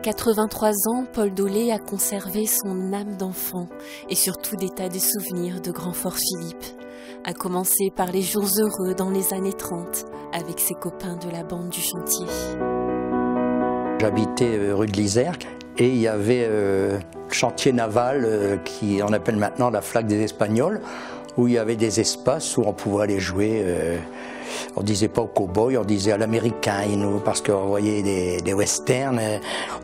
83 ans, Paul Dolé a conservé son âme d'enfant et surtout des tas de souvenirs de Grand-Fort-Philippe, à commencer par les jours heureux dans les années 30 avec ses copains de la bande du chantier. J'habitais rue de l'Izergue et il y avait le chantier naval qui on appelle maintenant la Flaque des Espagnols, où il y avait des espaces où on pouvait aller jouer. On disait pas au cow-boy, on disait à l'américain, parce qu'on voyait des westerns.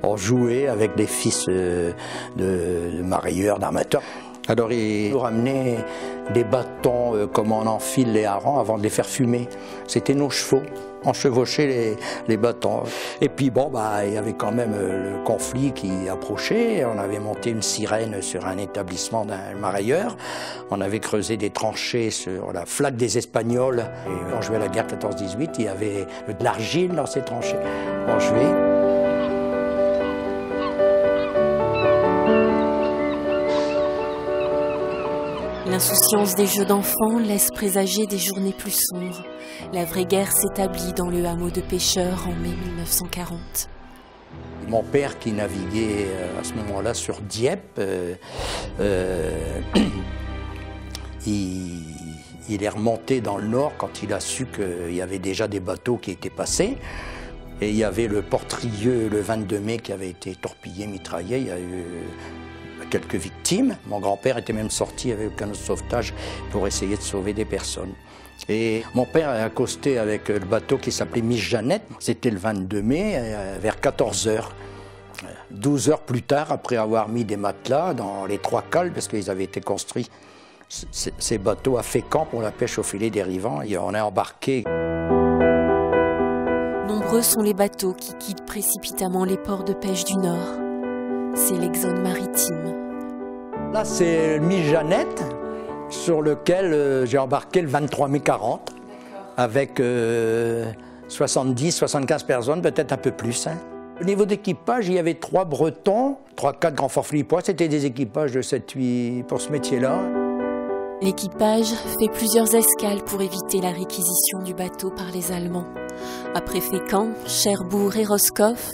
On jouait avec des fils de marailleurs, d'armateurs. Alors ils nous ramenaient des bâtons comme on enfile les harengs avant de les faire fumer. C'était nos chevaux. On chevauchait les bâtons. Et puis bon, il y avait quand même le conflit qui approchait. On avait monté une sirène sur un établissement d'un marailleur. On avait creusé des tranchées sur la Flaque des Espagnols. Et on jouait à la guerre 14-18, il y avait de l'argile dans ces tranchées. On jouait. L'insouciance des jeux d'enfants laisse présager des journées plus sombres. La vraie guerre s'établit dans le hameau de pêcheurs en mai 1940. Mon père qui naviguait à ce moment-là sur Dieppe, il est remonté dans le nord quand il a su qu'il y avait déjà des bateaux qui étaient passés. Et il y avait le Portrieux le 22 mai qui avait été torpillé, mitraillé. Il y a eu quelques victimes. Mon grand-père était même sorti avec le canot de sauvetage pour essayer de sauver des personnes. Et mon père a accosté avec le bateau qui s'appelait Miss Jeannette. C'était le 22 mai, vers 14 h. 12 heures plus tard, après avoir mis des matelas dans les 3 cales, parce qu'ils avaient été construits, ces bateaux à Fécamp pour la pêche au filet dérivant, et on a embarqué. Nombreux sont les bateaux qui quittent précipitamment les ports de pêche du Nord. C'est l'exode maritime. Là, c'est le Miss Jeannette, sur lequel j'ai embarqué le 23 mai 40, avec 70-75 personnes, peut-être un peu plus. Au niveau d'équipage, il y avait 3 Bretons, 3-4 Grand-Fort-Philippois, c'était des équipages de 7-8 pour ce métier-là. L'équipage fait plusieurs escales pour éviter la réquisition du bateau par les Allemands. Après Fécamp, Cherbourg et Roscoff,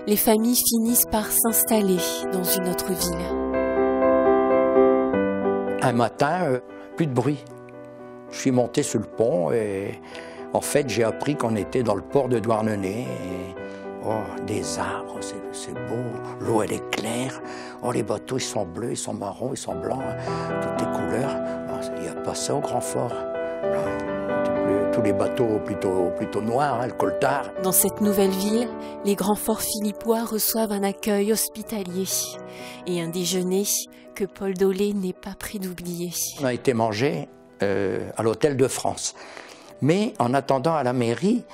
les familles finissent par s'installer dans une autre ville. Un matin, plus de bruit. Je suis monté sur le pont et en fait j'ai appris qu'on était dans le port de Douarnenez. Oh, des arbres, c'est beau, l'eau elle est claire, oh, les bateaux ils sont bleus, ils sont marrons, ils sont blancs, toutes les couleurs. Il n'y a pas ça au Grand-Fort. Tous les bateaux plutôt noirs, le coltard. Dans cette nouvelle ville, les Grand-Fort-Philippois reçoivent un accueil hospitalier et un déjeuner que Paul Dolé n'est pas prêt d'oublier. On a été mangé à l'Hôtel de France. Mais en attendant à la mairie,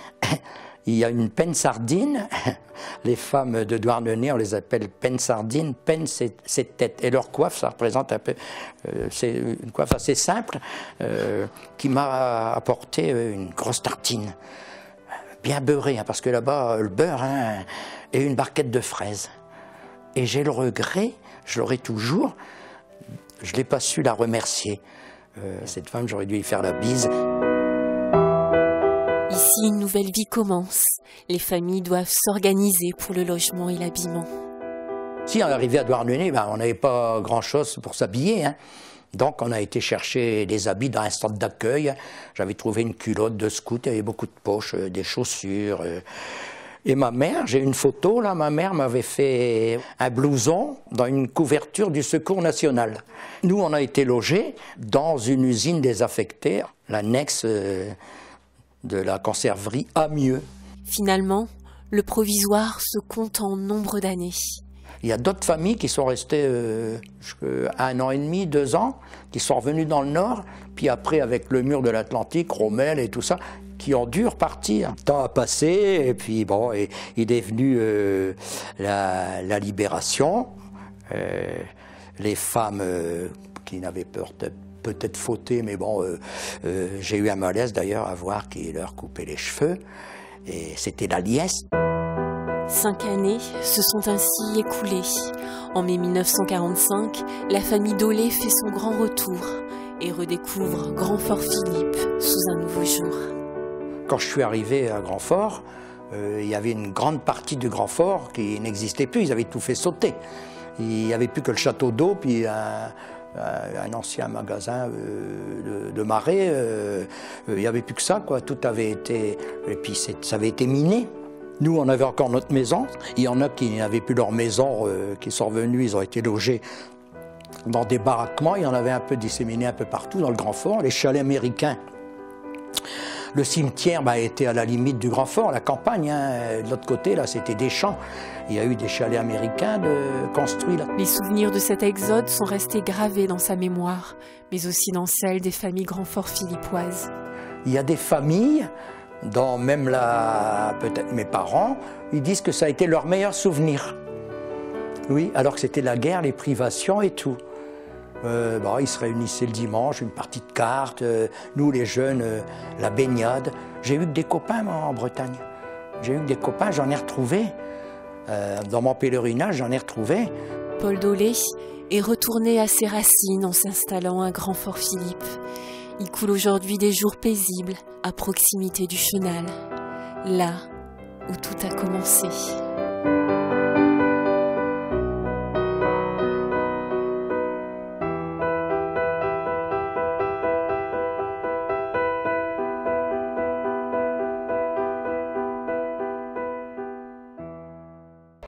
il y a une penne sardine. Les femmes de Douarnenez, on les appelle penne sardine. Penne, c'est tête. Et leur coiffe, ça représente un peu... c'est une coiffe assez simple qui m'a apporté une grosse tartine. Bien beurrée, parce que là-bas, le beurre, et une barquette de fraises. Et j'ai le regret, je l'aurai toujours, je n'ai pas su la remercier. Cette femme, j'aurais dû lui faire la bise. Ici, une nouvelle vie commence. Les familles doivent s'organiser pour le logement et l'habillement. Si on arrivait à Douarnenez, on n'avait pas grand-chose pour s'habiller. Donc on a été chercher des habits dans un centre d'accueil. J'avais trouvé une culotte de scout, il y avait beaucoup de poches, des chaussures. Et ma mère, j'ai une photo, là, ma mère m'avait fait un blouson dans une couverture du Secours national. Nous, on a été logés dans une usine désaffectée, l'annexe de la conserverie Amieux. Finalement, le provisoire se compte en nombre d'années. Il y a d'autres familles qui sont restées 1 an et demi, 2 ans, qui sont revenues dans le Nord, puis après avec le mur de l'Atlantique, Rommel et tout ça, qui ont dû repartir. Le temps a passé, et puis bon, et il est venu la libération. Les femmes qui n'avaient peut-être fauté, mais bon, j'ai eu un malaise d'ailleurs à voir qui leur coupait les cheveux, et c'était la liesse. 5 années se sont ainsi écoulées. En mai 1945, la famille Dolé fait son grand retour et redécouvre Grand-Fort-Philippe sous un nouveau jour. Quand je suis arrivé à Grand-Fort, il y avait une grande partie du Grand Fort qui n'existait plus, ils avaient tout fait sauter. Il n'y avait plus que le château d'eau, puis un ancien magasin de marais, il n'y avait plus que ça, quoi. Tout avait été, et puis ça avait été miné. Nous, on avait encore notre maison, il y en a qui n'avaient plus leur maison, qui sont revenus, ils ont été logés dans des baraquements, il y en avait un peu disséminés un peu partout dans le Grand Fort, les chalets américains. Le cimetière était à la limite du Grand Fort, la campagne, hein. De l'autre côté, là, c'était des champs. Il y a eu des chalets américains construits là. Les souvenirs de cet exode sont restés gravés dans sa mémoire, mais aussi dans celle des familles Grand-Fort philippoises. Il y a des familles, dont même peut-être mes parents, ils disent que ça a été leur meilleur souvenir. Oui, alors que c'était la guerre, les privations et tout. Ils se réunissaient le dimanche, une partie de cartes, nous les jeunes, la baignade. J'ai eu que des copains moi, en Bretagne. J'ai eu que des copains, j'en ai retrouvé. Dans mon pèlerinage, j'en ai retrouvé. Paul Dolé est retourné à ses racines en s'installant à Grand-Fort-Philippe. Il coule aujourd'hui des jours paisibles à proximité du Chenal, là où tout a commencé.